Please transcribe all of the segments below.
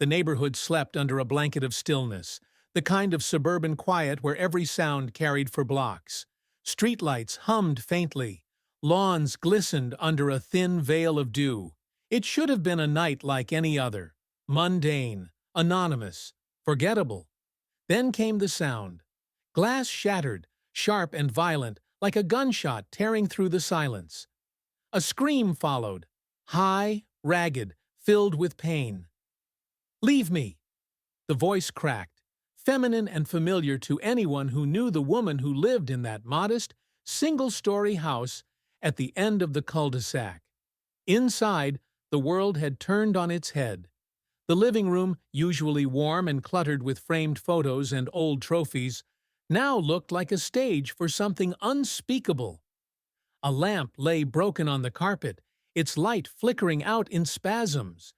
The neighborhood slept under a blanket of stillness, the kind of suburban quiet where every sound carried for blocks. Streetlights hummed faintly. Lawns glistened under a thin veil of dew. It should have been a night like any other. Mundane, anonymous, forgettable. Then came the sound. Glass shattered, sharp and violent, like a gunshot tearing through the silence. A scream followed, high, ragged, filled with pain. "Leave me!" The voice cracked, feminine and familiar to anyone who knew the woman who lived in that modest, single-story house at the end of the cul-de-sac. Inside, the world had turned on its head. The living room, usually warm and cluttered with framed photos and old trophies, now looked like a stage for something unspeakable. A lamp lay broken on the carpet, its light flickering out in spasms.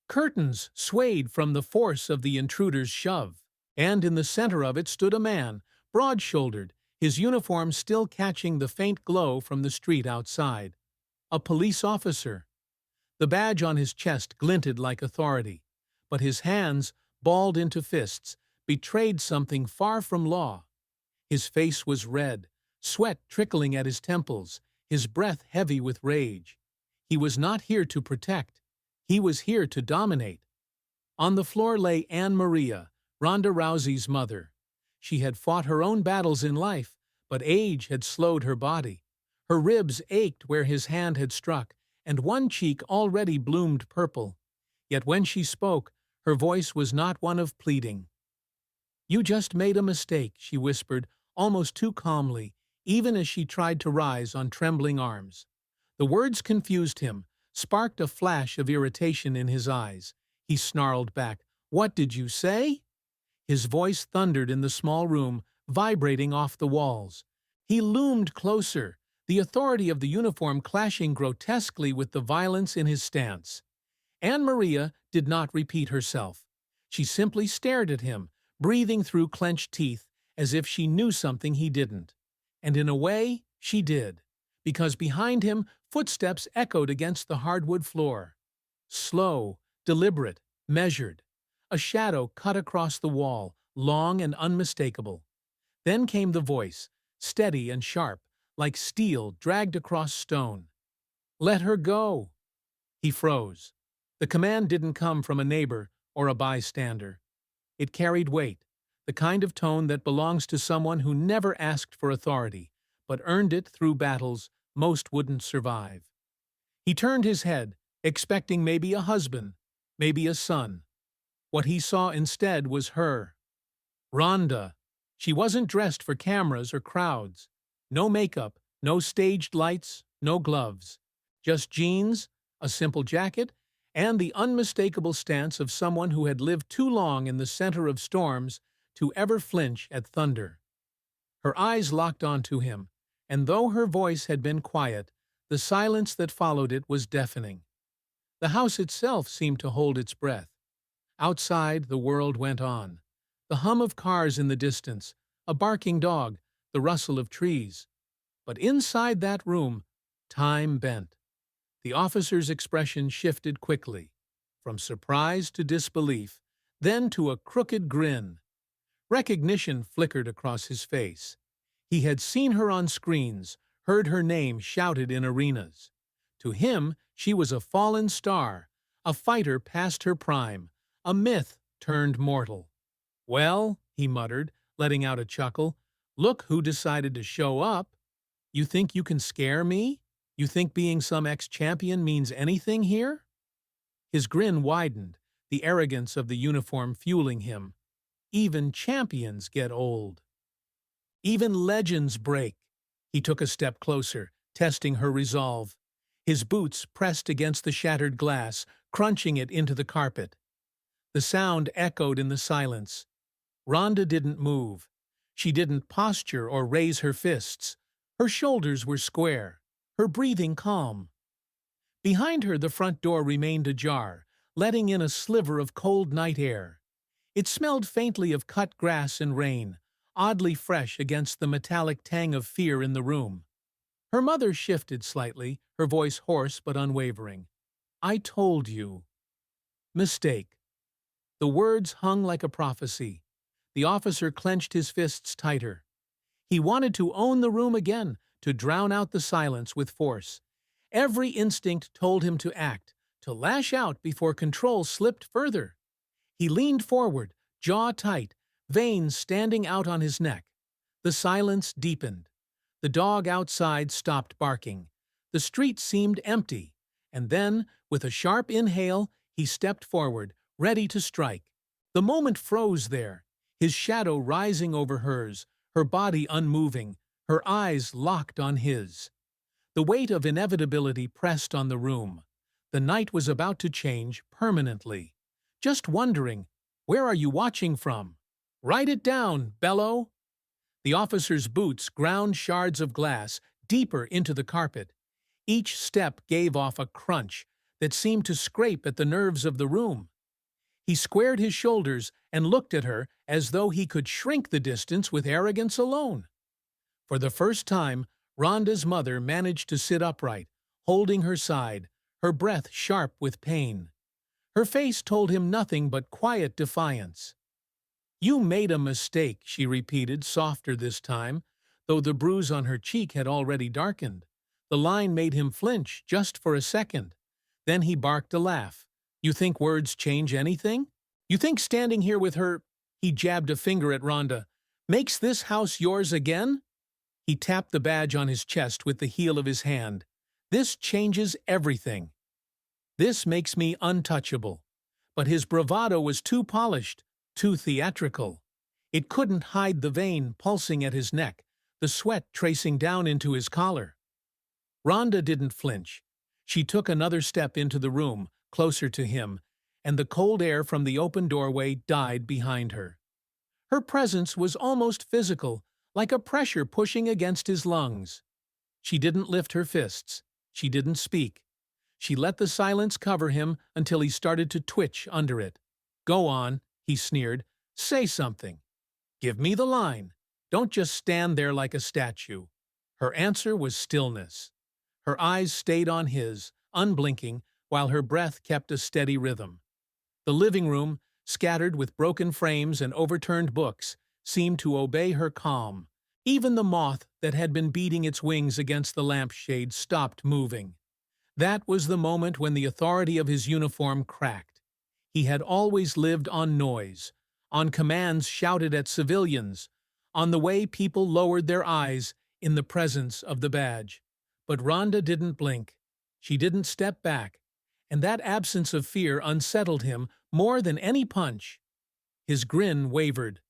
Curtains swayed from the force of the intruder's shove, and in the center of it stood a man, broad-shouldered, his uniform still catching the faint glow from the street outside. A police officer. The badge on his chest glinted like authority, but his hands, balled into fists, betrayed something far from law. His face was red, sweat trickling at his temples, his breath heavy with rage. He was not here to protect. He was here to dominate. On the floor lay Anne Maria, Ronda Rousey's mother. She had fought her own battles in life, but age had slowed her body. Her ribs ached where his hand had struck, and one cheek already bloomed purple. Yet when she spoke, her voice was not one of pleading. "You just made a mistake," she whispered, almost too calmly, even as she tried to rise on trembling arms. The words confused him, sparked a flash of irritation in his eyes. He snarled back, "What did you say?" His voice thundered in the small room, vibrating off the walls. He loomed closer, the authority of the uniform clashing grotesquely with the violence in his stance. Anne Maria did not repeat herself. She simply stared at him, breathing through clenched teeth, as if she knew something he didn't. And in a way, she did, because behind him, footsteps echoed against the hardwood floor. Slow, deliberate, measured. A shadow cut across the wall, long and unmistakable. Then came the voice, steady and sharp, like steel dragged across stone. "Let her go!" He froze. The command didn't come from a neighbor or a bystander. It carried weight, the kind of tone that belongs to someone who never asked for authority, but earned it through battles most wouldn't survive. He turned his head, expecting maybe a husband, maybe a son. What he saw instead was her. Rhonda. She wasn't dressed for cameras or crowds. No makeup, no staged lights, no gloves. Just jeans, a simple jacket, and the unmistakable stance of someone who had lived too long in the center of storms to ever flinch at thunder. Her eyes locked onto him, and though her voice had been quiet, the silence that followed it was deafening. The house itself seemed to hold its breath. Outside, the world went on. The hum of cars in the distance, a barking dog, the rustle of trees. But inside that room, time bent. The officer's expression shifted quickly, from surprise to disbelief, then to a crooked grin. Recognition flickered across his face. He had seen her on screens, heard her name shouted in arenas. To him, she was a fallen star, a fighter past her prime, a myth turned mortal. "Well," he muttered, letting out a chuckle, "look who decided to show up. You think you can scare me? You think being some ex-champion means anything here?" His grin widened, the arrogance of the uniform fueling him. Even champions get old. Even legends break. He took a step closer, testing her resolve. His boots pressed against the shattered glass, crunching it into the carpet. The sound echoed in the silence. Rhonda didn't move. She didn't posture or raise her fists. Her shoulders were square, her breathing calm. Behind her, the front door remained ajar, letting in a sliver of cold night air. It smelled faintly of cut grass and rain, oddly fresh against the metallic tang of fear in the room. Her mother shifted slightly, her voice hoarse but unwavering. "I told you." "Mistake." The words hung like a prophecy. The officer clenched his fists tighter. He wanted to own the room again, to drown out the silence with force. Every instinct told him to act, to lash out before control slipped further. He leaned forward, jaw tight, veins standing out on his neck. The silence deepened. The dog outside stopped barking. The street seemed empty. And then, with a sharp inhale, he stepped forward, ready to strike. The moment froze there, his shadow rising over hers, her body unmoving, her eyes locked on his. The weight of inevitability pressed on the room. The night was about to change permanently. Just wondering, where are you watching from? Write it down, Bello! The officer's boots ground shards of glass deeper into the carpet. Each step gave off a crunch that seemed to scrape at the nerves of the room. He squared his shoulders and looked at her as though he could shrink the distance with arrogance alone. For the first time, Rhonda's mother managed to sit upright, holding her side, her breath sharp with pain. Her face told him nothing but quiet defiance. "You made a mistake," she repeated, softer this time, though the bruise on her cheek had already darkened. The line made him flinch just for a second. Then he barked a laugh. "You think words change anything? You think standing here with her—" He jabbed a finger at Rhonda. "Makes this house yours again?" He tapped the badge on his chest with the heel of his hand. "This changes everything. This makes me untouchable." But his bravado was too polished, too theatrical. It couldn't hide the vein pulsing at his neck, the sweat tracing down into his collar. Rhonda didn't flinch. She took another step into the room, closer to him, and the cold air from the open doorway died behind her. Her presence was almost physical, like a pressure pushing against his lungs. She didn't lift her fists. She didn't speak. She let the silence cover him until he started to twitch under it. "Go on," he sneered. "Say something. Give me the line. Don't just stand there like a statue." Her answer was stillness. Her eyes stayed on his, unblinking, while her breath kept a steady rhythm. The living room, scattered with broken frames and overturned books, seemed to obey her calm. Even the moth that had been beating its wings against the lampshade stopped moving. That was the moment when the authority of his uniform cracked. He had always lived on noise, on commands shouted at civilians, on the way people lowered their eyes in the presence of the badge. But Rhonda didn't blink. She didn't step back, and that absence of fear unsettled him more than any punch. His grin wavered.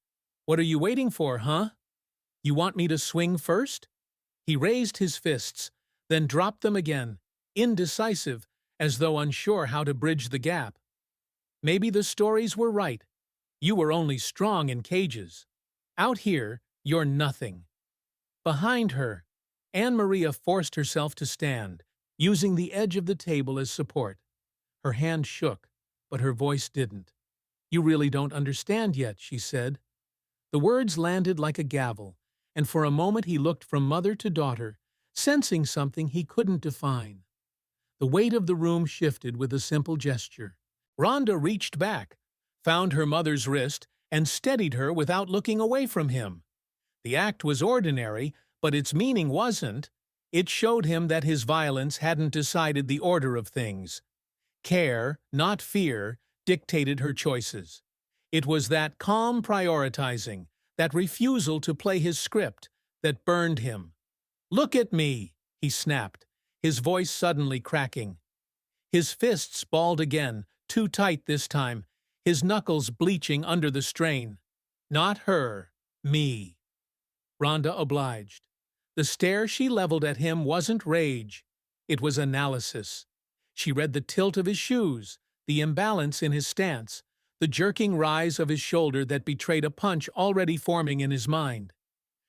"What are you waiting for, huh? You want me to swing first?" He raised his fists, then dropped them again, indecisive, as though unsure how to bridge the gap. "Maybe the stories were right. You were only strong in cages. Out here, you're nothing." Behind her, Anne-Maria forced herself to stand, using the edge of the table as support. Her hand shook, but her voice didn't. "You really don't understand yet," she said. The words landed like a gavel, and for a moment he looked from mother to daughter, sensing something he couldn't define. The weight of the room shifted with a simple gesture. Rhonda reached back, found her mother's wrist, and steadied her without looking away from him. The act was ordinary, but its meaning wasn't. It showed him that his violence hadn't decided the order of things. Care, not fear, dictated her choices. It was that calm prioritizing, that refusal to play his script, that burned him. "Look at me," he snapped, his voice suddenly cracking. His fists balled again, too tight this time, his knuckles bleaching under the strain. "Not her, me." Rhonda obliged. The stare she leveled at him wasn't rage. It was analysis. She read the tilt of his shoes, the imbalance in his stance, the jerking rise of his shoulder that betrayed a punch already forming in his mind.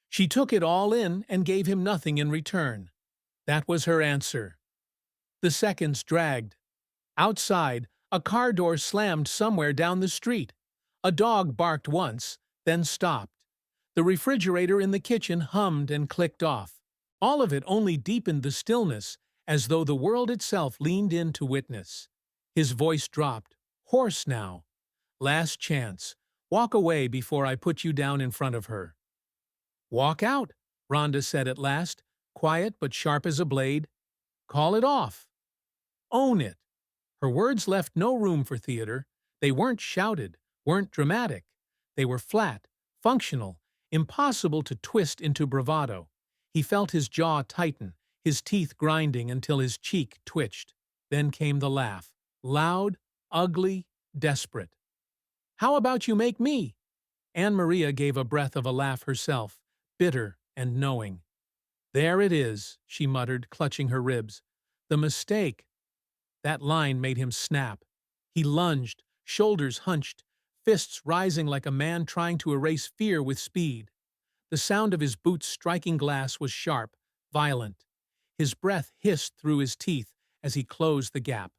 She took it all in and gave him nothing in return. That was her answer. The seconds dragged. Outside, a car door slammed somewhere down the street. A dog barked once, then stopped. The refrigerator in the kitchen hummed and clicked off. All of it only deepened the stillness, as though the world itself leaned in to witness. His voice dropped, hoarse now. Last chance. Walk away before I put you down in front of her." "Walk out," Rhonda said at last, quiet but sharp as a blade. "Call it off. Own it." Her words left no room for theater. They weren't shouted, weren't dramatic. They were flat, functional, impossible to twist into bravado. He felt his jaw tighten, his teeth grinding until his cheek twitched. Then came the laugh. Loud, ugly, desperate. "How about you make me?" Anne Maria gave a breath of a laugh herself, bitter and knowing. "There it is," she muttered, clutching her ribs. "The mistake." That line made him snap. He lunged, shoulders hunched, fists rising like a man trying to erase fear with speed. The sound of his boots striking glass was sharp, violent. His breath hissed through his teeth as he closed the gap.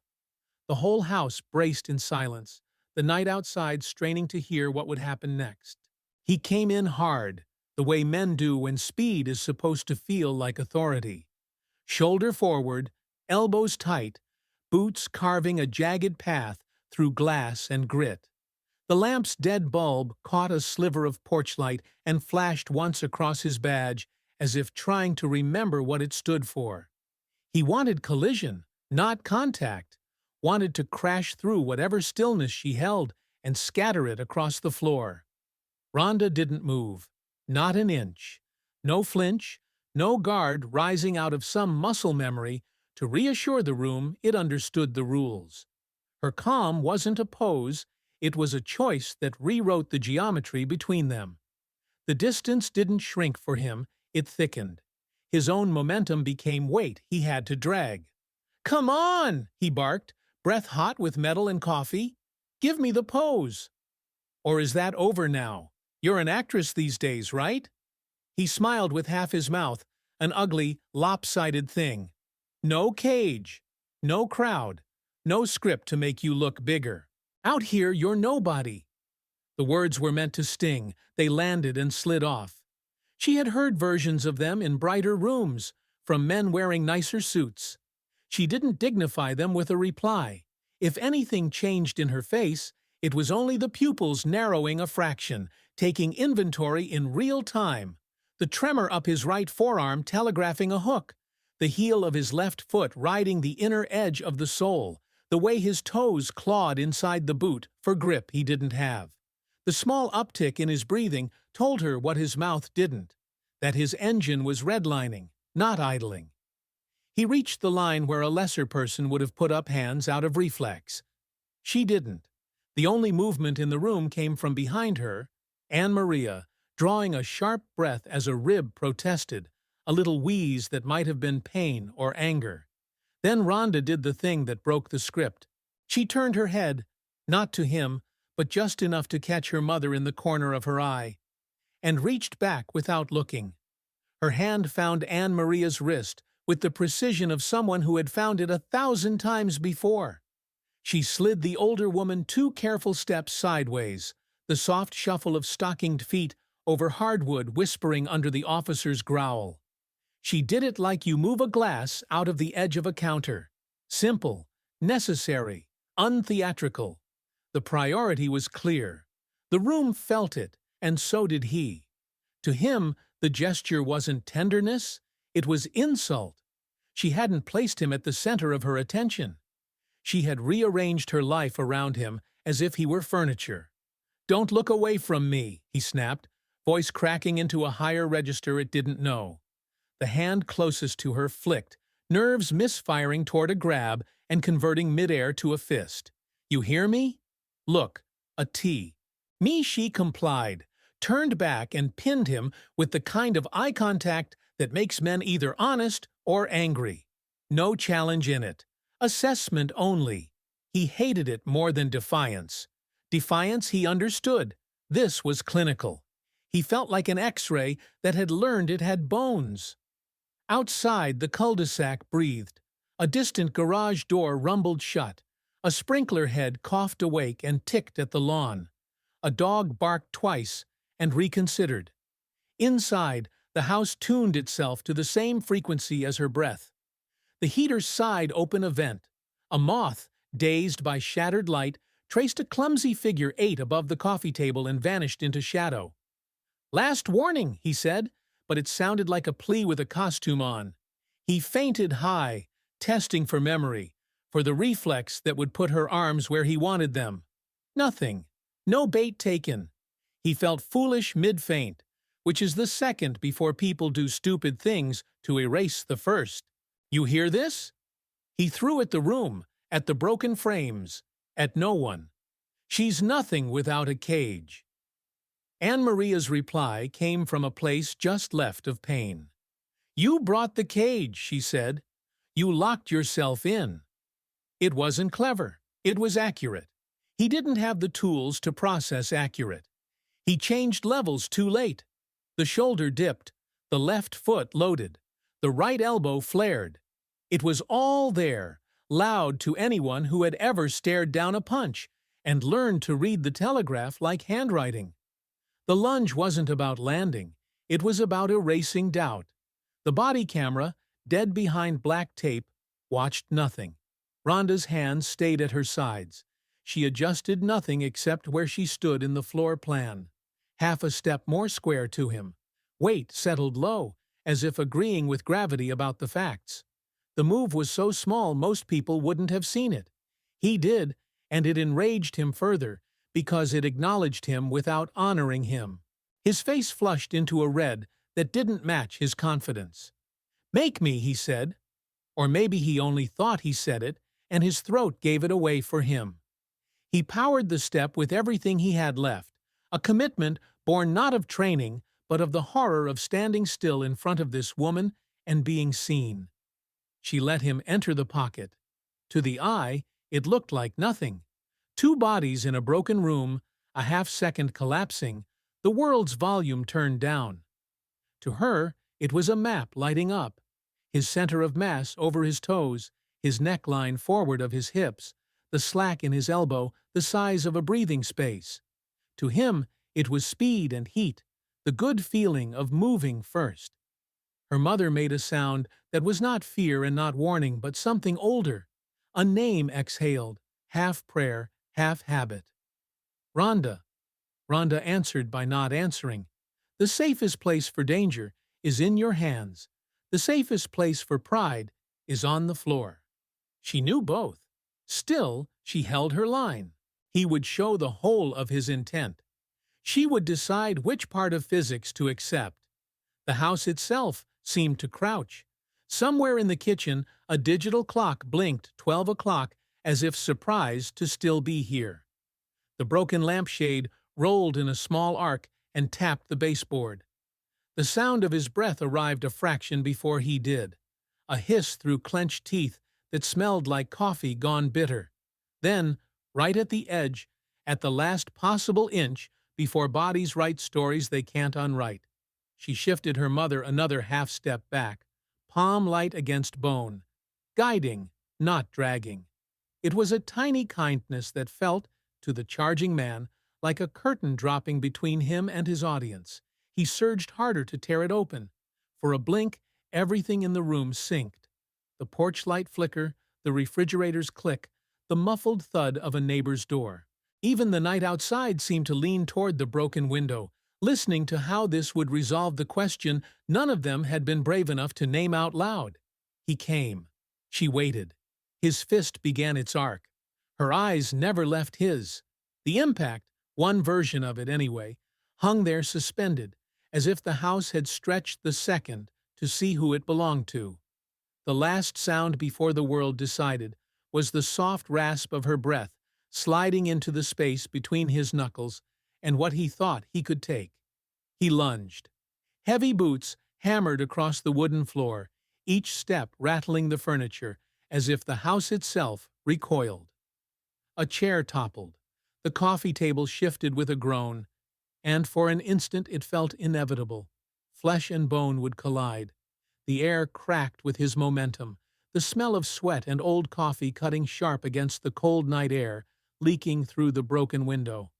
The whole house braced in silence, the night outside straining to hear what would happen next. He came in hard, the way men do when speed is supposed to feel like authority. Shoulder forward, elbows tight, boots carving a jagged path through glass and grit. The lamp's dead bulb caught a sliver of porch light and flashed once across his badge, as if trying to remember what it stood for. He wanted collision, not contact, wanted to crash through whatever stillness she held and scatter it across the floor. Rhonda didn't move, not an inch. No flinch, no guard rising out of some muscle memory to reassure the room it understood the rules. Her calm wasn't a pose, it was a choice that rewrote the geometry between them. The distance didn't shrink for him, it thickened. His own momentum became weight he had to drag. "Come on!" he barked, breath hot with metal and coffee. "Give me the pose." "Or is that over now? You're an actress these days, right?" He smiled with half his mouth, an ugly, lopsided thing. "No cage, no crowd, no script to make you look bigger. Out here, you're nobody." The words were meant to sting. They landed and slid off. She had heard versions of them in brighter rooms, from men wearing nicer suits. She didn't dignify them with a reply. If anything changed in her face, it was only the pupils narrowing a fraction, taking inventory in real time. The tremor up his right forearm telegraphing a hook. The heel of his left foot riding the inner edge of the sole. The way his toes clawed inside the boot for grip he didn't have. The small uptick in his breathing told her what his mouth didn't, that his engine was redlining, not idling. He reached the line where a lesser person would have put up hands out of reflex. She didn't. The only movement in the room came from behind her, Anne Maria, drawing a sharp breath as a rib protested, a little wheeze that might have been pain or anger. Then Rhonda did the thing that broke the script. She turned her head, not to him, but just enough to catch her mother in the corner of her eye, and reached back without looking. Her hand found Anne Maria's wrist with the precision of someone who had found it 1,000 times before. She slid the older woman 2 careful steps sideways, the soft shuffle of stockinged feet over hardwood whispering under the officer's growl. She did it like you move a glass out of the edge of a counter. Simple, necessary, untheatrical. The priority was clear. The room felt it, and so did he. To him, the gesture wasn't tenderness, it was insult. She hadn't placed him at the center of her attention. She had rearranged her life around him as if he were furniture. "Don't look away from me," he snapped, voice cracking into a higher register it didn't know. The hand closest to her flicked, nerves misfiring toward a grab and converting midair to a fist. "You hear me? Look, a T." Me she complied, turned back and pinned him with the kind of eye contact that makes men either honest or angry. No challenge in it. Assessment only. He hated it more than defiance. Defiance he understood. This was clinical. He felt like an X-ray that had learned it had bones. Outside, the cul-de-sac breathed. A distant garage door rumbled shut. A sprinkler head coughed awake and ticked at the lawn. A dog barked twice and reconsidered. Inside, the house tuned itself to the same frequency as her breath. The heater sighed open a vent. A moth, dazed by shattered light, traced a clumsy figure 8 above the coffee table and vanished into shadow. "Last warning," he said, but it sounded like a plea with a costume on. He fainted high, testing for memory, for the reflex that would put her arms where he wanted them. Nothing. No bait taken. He felt foolish mid-faint, which is the second before people do stupid things to erase the first. "You hear this?" He threw at the room, at the broken frames, at no one. "She's nothing without a cage." Anne Maria's reply came from a place just left of pain. "You brought the cage," she said. "You locked yourself in." It wasn't clever. It was accurate. He didn't have the tools to process accurate. He changed levels too late. The shoulder dipped, the left foot loaded, the right elbow flared. It was all there, loud to anyone who had ever stared down a punch and learned to read the telegraph like handwriting. The lunge wasn't about landing. It was about erasing doubt. The body camera, dead behind black tape, watched nothing. Ronda's hands stayed at her sides. She adjusted nothing except where she stood in the floor plan. Half a step more square to him. Weight settled low, as if agreeing with gravity about the facts. The move was so small most people wouldn't have seen it. He did, and it enraged him further, because it acknowledged him without honoring him. His face flushed into a red that didn't match his confidence. "Make me," he said. Or maybe he only thought he said it, and his throat gave it away for him. He powered the step with everything he had left, a commitment born not of training, but of the horror of standing still in front of this woman and being seen. She let him enter the pocket. To the eye, it looked like nothing. 2 bodies in a broken room, a half-second collapsing, the world's volume turned down. To her, it was a map lighting up. His center of mass over his toes, his neckline forward of his hips, the slack in his elbow the size of a breathing space. To him, it was speed and heat, the good feeling of moving first. Her mother made a sound that was not fear and not warning, but something older. A name exhaled, half prayer, half habit. "Ronda." Ronda answered by not answering. The safest place for danger is in your hands. The safest place for pride is on the floor. She knew both. Still, she held her line. He would show the whole of his intent. She would decide which part of physics to accept. The house itself seemed to crouch. Somewhere in the kitchen, a digital clock blinked 12 o'clock as if surprised to still be here. The broken lampshade rolled in a small arc and tapped the baseboard. The sound of his breath arrived a fraction before he did. A hiss through clenched teeth that smelled like coffee gone bitter. Then, right at the edge, at the last possible inch, before bodies write stories they can't unwrite, she shifted her mother another half-step back, palm light against bone, guiding, not dragging. It was a tiny kindness that felt, to the charging man, like a curtain dropping between him and his audience. He surged harder to tear it open. For a blink, everything in the room synced. The porch light flicker, the refrigerator's click, the muffled thud of a neighbor's door. Even the night outside seemed to lean toward the broken window, listening to how this would resolve the question none of them had been brave enough to name out loud. He came. She waited. His fist began its arc. Her eyes never left his. The impact, one version of it anyway, hung there suspended, as if the house had stretched the second to see who it belonged to. The last sound before the world decided was the soft rasp of her breath sliding into the space between his knuckles and what he thought he could take. He lunged. Heavy boots hammered across the wooden floor, each step rattling the furniture as if the house itself recoiled. A chair toppled. The coffee table shifted with a groan, and for an instant it felt inevitable. Flesh and bone would collide. The air cracked with his momentum, the smell of sweat and old coffee cutting sharp against the cold night air, leaking through the broken window.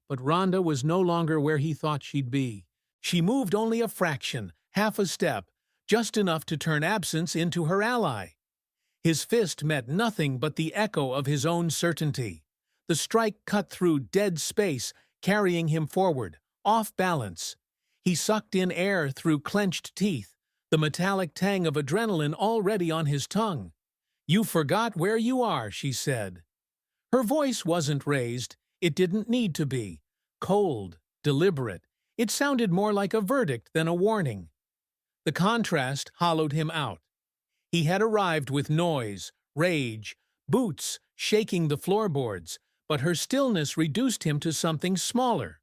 But Ronda was no longer where he thought she'd be. She moved only a fraction, half a step, just enough to turn absence into her ally. His fist met nothing but the echo of his own certainty. The strike cut through dead space, carrying him forward, off balance. He sucked in air through clenched teeth, the metallic tang of adrenaline already on his tongue. "You forgot where you are," she said. Her voice wasn't raised. It didn't need to be. Cold, deliberate. It sounded more like a verdict than a warning. The contrast hollowed him out. He had arrived with noise, rage, boots shaking the floorboards, but her stillness reduced him to something smaller.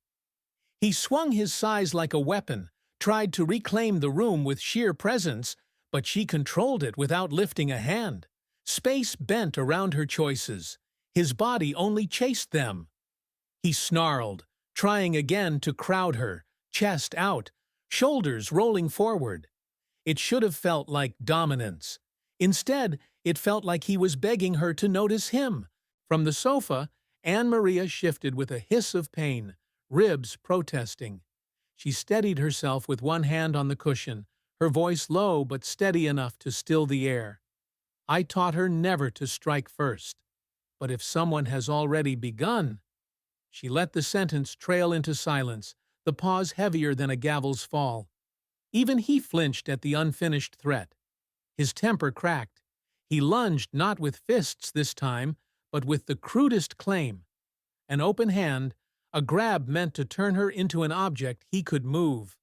He swung his size like a weapon, tried to reclaim the room with sheer presence, but she controlled it without lifting a hand. Space bent around her choices. His body only chased them. He snarled, trying again to crowd her, chest out, shoulders rolling forward. It should have felt like dominance. Instead, it felt like he was begging her to notice him. From the sofa, Anne-Maria shifted with a hiss of pain, ribs protesting. She steadied herself with one hand on the cushion, her voice low but steady enough to still the air. "I taught her never to strike first. But if someone has already begun—" She let the sentence trail into silence, the pause heavier than a gavel's fall. Even he flinched at the unfinished threat. His temper cracked. He lunged not with fists this time, but with the crudest claim. An open hand, a grab meant to turn her into an object he could move.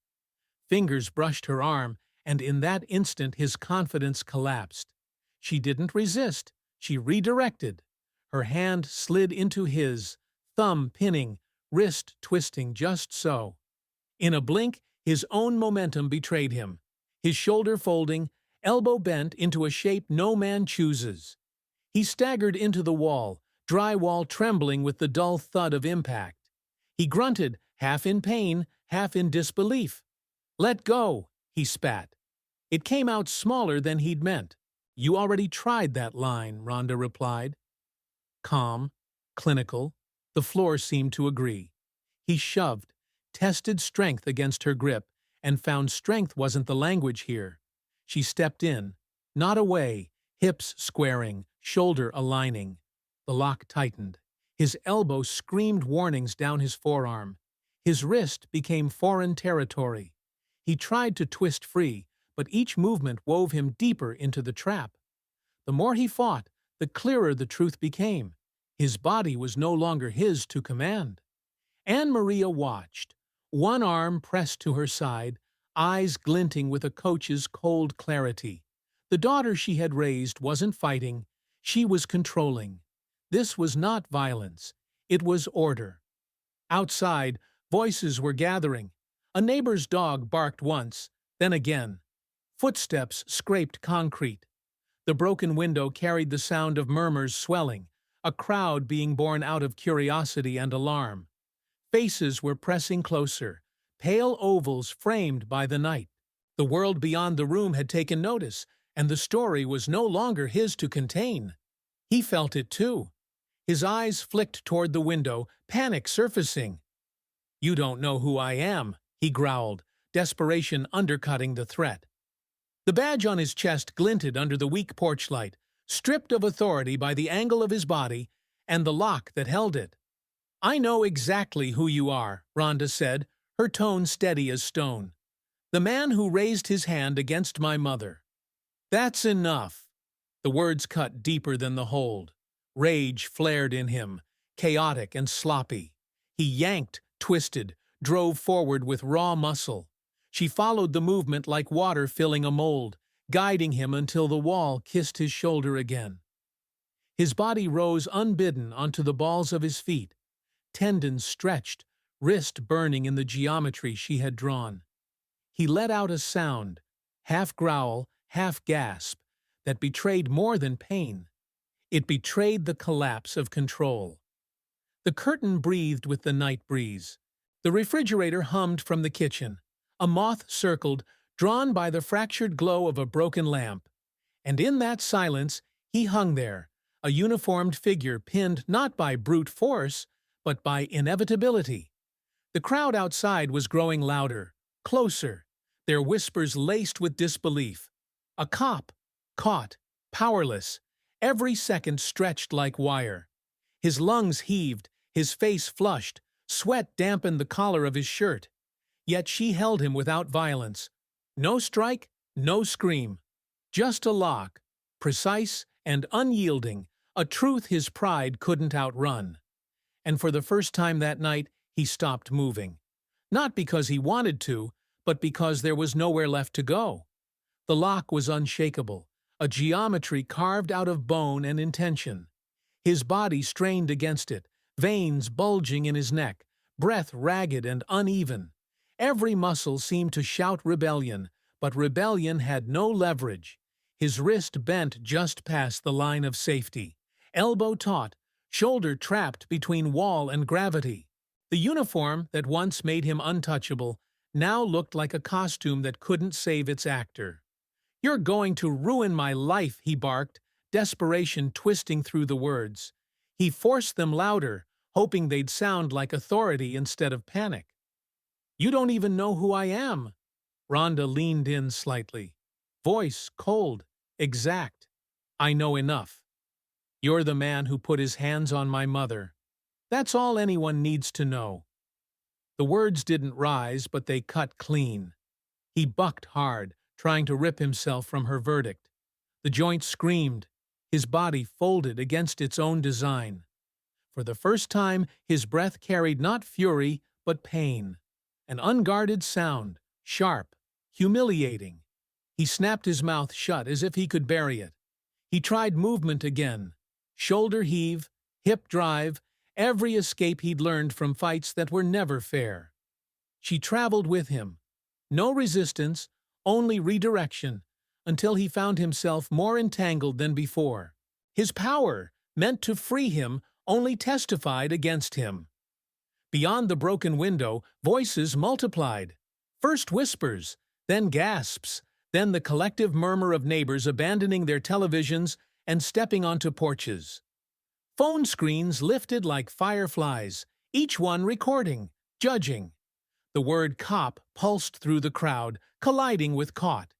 Fingers brushed her arm, and in that instant his confidence collapsed. She didn't resist. She redirected. Her hand slid into his, thumb pinning, wrist twisting just so. In a blink, his own momentum betrayed him. His shoulder folding, elbow bent into a shape no man chooses. He staggered into the wall, drywall trembling with the dull thud of impact. He grunted, half in pain, half in disbelief. "Let go," he spat. It came out smaller than he'd meant. "You already tried that line," Ronda replied. Calm, clinical, the floor seemed to agree. He shoved, tested strength against her grip, and found strength wasn't the language here. She stepped in, not away, hips squaring, shoulder aligning. The lock tightened. His elbow screamed warnings down his forearm. His wrist became foreign territory. He tried to twist free, but each movement wove him deeper into the trap. The more he fought, the clearer the truth became. His body was no longer his to command. Anne-Maria watched, one arm pressed to her side, eyes glinting with a coach's cold clarity. The daughter she had raised wasn't fighting, she was controlling. This was not violence, it was order. Outside, voices were gathering. A neighbor's dog barked once, then again. Footsteps scraped concrete. The broken window carried the sound of murmurs swelling, a crowd being born out of curiosity and alarm. Faces were pressing closer, pale ovals framed by the night. The world beyond the room had taken notice, and the story was no longer his to contain. He felt it too. His eyes flicked toward the window, panic surfacing. "You don't know who I am," he growled, desperation undercutting the threat. The badge on his chest glinted under the weak porch light, stripped of authority by the angle of his body and the lock that held it. "I know exactly who you are," Ronda said, her tone steady as stone. "The man who raised his hand against my mother." "That's enough." The words cut deeper than the hold. Rage flared in him, chaotic and sloppy. He yanked, twisted, drove forward with raw muscle. She followed the movement like water filling a mold, guiding him until the wall kissed his shoulder again. His body rose unbidden onto the balls of his feet, tendons stretched, wrist burning in the geometry she had drawn. He let out a sound, half growl, half gasp, that betrayed more than pain. It betrayed the collapse of control. The curtain breathed with the night breeze. The refrigerator hummed from the kitchen. A moth circled, drawn by the fractured glow of a broken lamp. And in that silence, he hung there, a uniformed figure pinned not by brute force, but by inevitability. The crowd outside was growing louder, closer, their whispers laced with disbelief. A cop, caught, powerless, every second stretched like wire. His lungs heaved, his face flushed, sweat dampened the collar of his shirt. Yet she held him without violence. No strike, no scream. Just a lock, precise and unyielding, a truth his pride couldn't outrun. And for the first time that night, he stopped moving. Not because he wanted to, but because there was nowhere left to go. The lock was unshakable, a geometry carved out of bone and intention. His body strained against it, veins bulging in his neck, breath ragged and uneven. Every muscle seemed to shout rebellion, but rebellion had no leverage. His wrist bent just past the line of safety, elbow taut, shoulder trapped between wall and gravity. The uniform that once made him untouchable now looked like a costume that couldn't save its actor. "You're going to ruin my life," he barked, desperation twisting through the words. He forced them louder, hoping they'd sound like authority instead of panic. "You don't even know who I am." Ronda leaned in slightly. Voice cold, exact. "I know enough. You're the man who put his hands on my mother. That's all anyone needs to know." The words didn't rise, but they cut clean. He bucked hard, trying to rip himself from her verdict. The joint screamed, his body folded against its own design. For the first time, his breath carried not fury, but pain. An unguarded sound, sharp, humiliating. He snapped his mouth shut as if he could bury it. He tried movement again. Shoulder heave, hip drive, every escape he'd learned from fights that were never fair. She traveled with him. No resistance, only redirection, until he found himself more entangled than before. His power, meant to free him, only testified against him. Beyond the broken window, voices multiplied. First whispers, then gasps, then the collective murmur of neighbors abandoning their televisions and stepping onto porches. Phone screens lifted like fireflies, each one recording, judging. The word cop pulsed through the crowd, colliding with caught.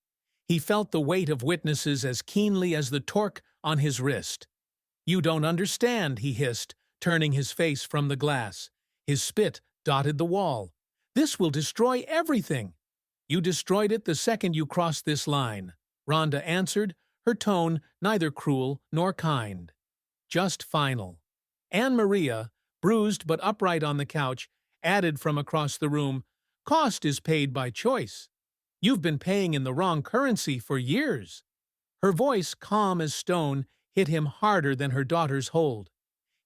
He felt the weight of witnesses as keenly as the torque on his wrist. "You don't understand," he hissed, turning his face from the glass. His spit dotted the wall. "This will destroy everything." "You destroyed it the second you crossed this line," Ronda answered, her tone neither cruel nor kind. Just final. Anne Maria, bruised but upright on the couch, added from across the room, "Cost is paid by choice. You've been paying in the wrong currency for years." Her voice, calm as stone, hit him harder than her daughter's hold.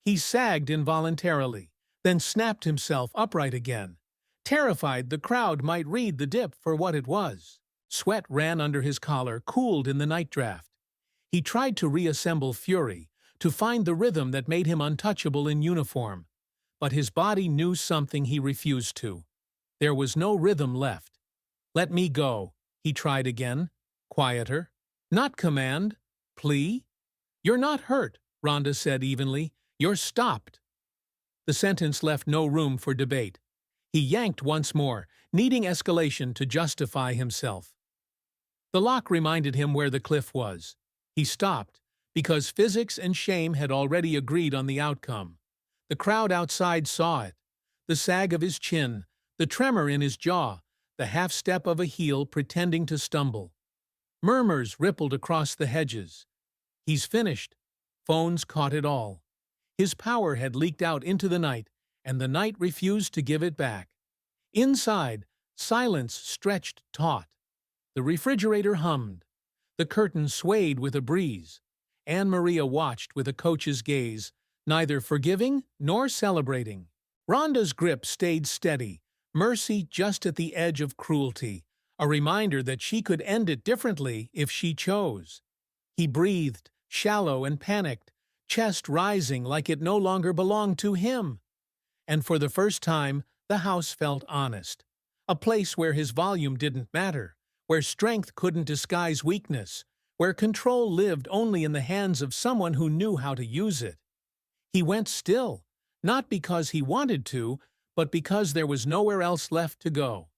He sagged involuntarily, then snapped himself upright again, terrified the crowd might read the dip for what it was. Sweat ran under his collar, cooled in the night draft. He tried to reassemble fury, to find the rhythm that made him untouchable in uniform. But his body knew something he refused to. There was no rhythm left. "Let me go," he tried again, quieter. Not command, plea. "You're not hurt," Ronda said evenly. "You're stopped." The sentence left no room for debate. He yanked once more, needing escalation to justify himself. The lock reminded him where the cliff was. He stopped, because physics and shame had already agreed on the outcome. The crowd outside saw it. The sag of his chin, the tremor in his jaw, the half-step of a heel pretending to stumble. Murmurs rippled across the hedges. "He's finished." Phones caught it all. His power had leaked out into the night, and the night refused to give it back. Inside, silence stretched taut. The refrigerator hummed. The curtain swayed with a breeze. Anne Maria watched with a coach's gaze, neither forgiving nor celebrating. Ronda's grip stayed steady, mercy just at the edge of cruelty, a reminder that she could end it differently if she chose. He breathed, shallow and panicked, chest rising like it no longer belonged to him. And for the first time, the house felt honest. A place where his volume didn't matter, where strength couldn't disguise weakness, where control lived only in the hands of someone who knew how to use it. He went still, not because he wanted to, but because there was nowhere else left to go.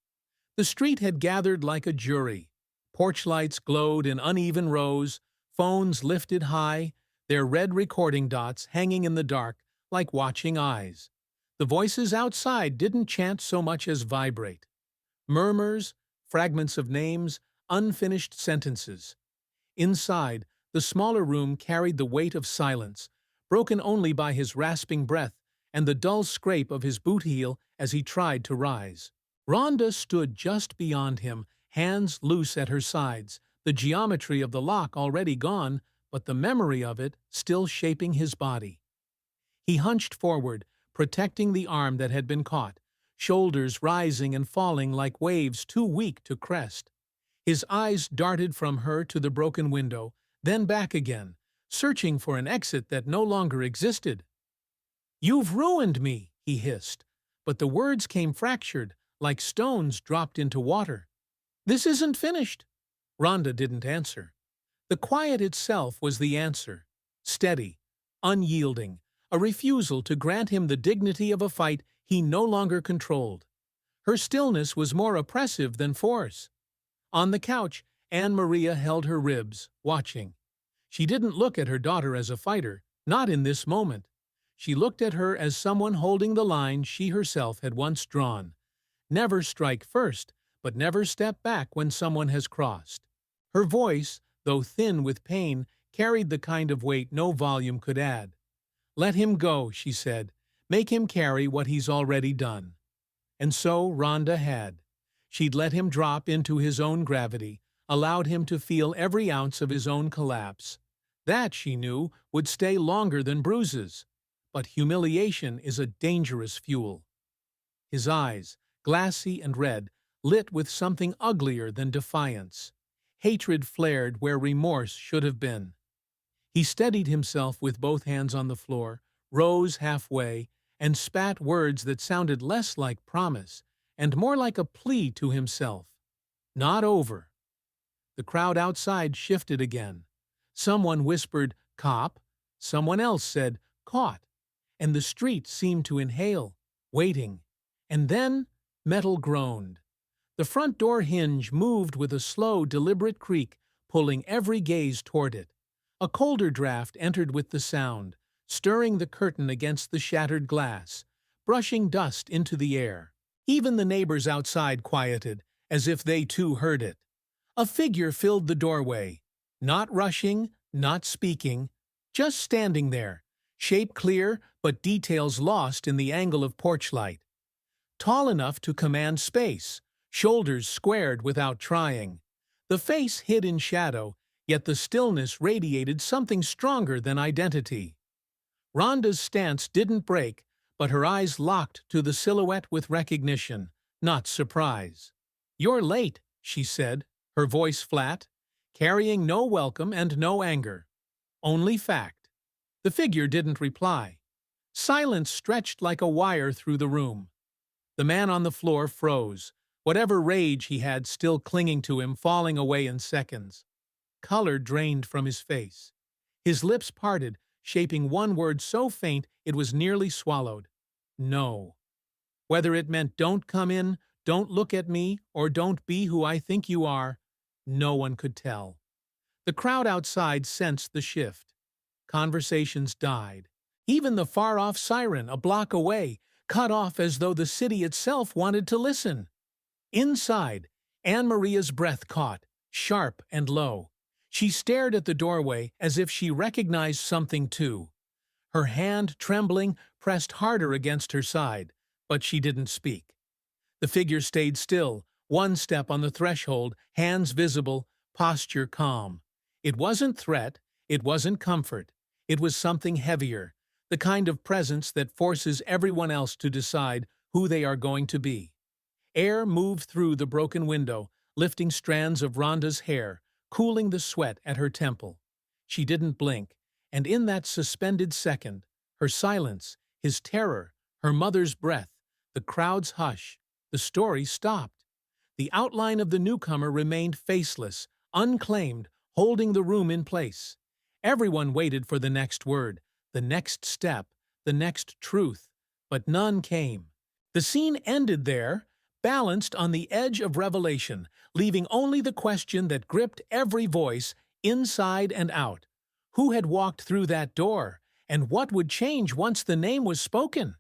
The street had gathered like a jury. Porch lights glowed in uneven rows, phones lifted high, their red recording dots hanging in the dark like watching eyes. The voices outside didn't chant so much as vibrate. Murmurs, fragments of names, unfinished sentences. Inside, the smaller room carried the weight of silence, broken only by his rasping breath and the dull scrape of his boot heel as he tried to rise. Rhonda stood just beyond him, hands loose at her sides, the geometry of the lock already gone, but the memory of it still shaping his body. He hunched forward, protecting the arm that had been caught, shoulders rising and falling like waves too weak to crest. His eyes darted from her to the broken window, then back again, searching for an exit that no longer existed. "You've ruined me," he hissed, but the words came fractured, like stones dropped into water. "This isn't finished." Rhonda didn't answer. The quiet itself was the answer, steady, unyielding, a refusal to grant him the dignity of a fight he no longer controlled. Her stillness was more oppressive than force. On the couch, Anne Maria held her ribs, watching. She didn't look at her daughter as a fighter, not in this moment. She looked at her as someone holding the line she herself had once drawn. Never strike first, but never step back when someone has crossed. Her voice, though thin with pain, carried the kind of weight no volume could add. "Let him go," she said. "Make him carry what he's already done." And so Rhonda had. She'd let him drop into his own gravity, allowed him to feel every ounce of his own collapse. That, she knew, would stay longer than bruises. But humiliation is a dangerous fuel. His eyes, glassy and red, lit with something uglier than defiance. Hatred flared where remorse should have been. He steadied himself with both hands on the floor, rose halfway, and spat words that sounded less like promise and more like a plea to himself. Not over. The crowd outside shifted again. Someone whispered, "Cop." Someone else said, "Caught." And the street seemed to inhale, waiting. And then metal groaned. The front door hinge moved with a slow, deliberate creak, pulling every gaze toward it. A colder draft entered with the sound, stirring the curtain against the shattered glass, brushing dust into the air. Even the neighbors outside quieted, as if they too heard it. A figure filled the doorway, not rushing, not speaking, just standing there, shape clear but details lost in the angle of porch light. Tall enough to command space, shoulders squared without trying. The face hid in shadow, yet the stillness radiated something stronger than identity. Rhonda's stance didn't break, but her eyes locked to the silhouette with recognition, not surprise. "You're late," she said, her voice flat, carrying no welcome and no anger. Only fact. The figure didn't reply. Silence stretched like a wire through the room. The man on the floor froze, whatever rage he had still clinging to him falling away in seconds. Color drained from his face. His lips parted, shaping one word so faint it was nearly swallowed. No. Whether it meant "don't come in," "don't look at me," or "don't be who I think you are," no one could tell. The crowd outside sensed the shift. Conversations died. Even the far-off siren, a block away, cut off as though the city itself wanted to listen. Inside, Anne Maria's breath caught, sharp and low. She stared at the doorway as if she recognized something too. Her hand, trembling, pressed harder against her side, but she didn't speak. The figure stayed still, one step on the threshold, hands visible, posture calm. It wasn't threat, it wasn't comfort. It was something heavier, the kind of presence that forces everyone else to decide who they are going to be. Air moved through the broken window, lifting strands of Rhonda's hair, cooling the sweat at her temple. She didn't blink, and in that suspended second, her silence, his terror, her mother's breath, the crowd's hush, the story stopped. The outline of the newcomer remained faceless, unclaimed, holding the room in place. Everyone waited for the next word, the next step, the next truth, but none came. The scene ended there, balanced on the edge of revelation, leaving only the question that gripped every voice, inside and out. Who had walked through that door, And what would change once the name was spoken?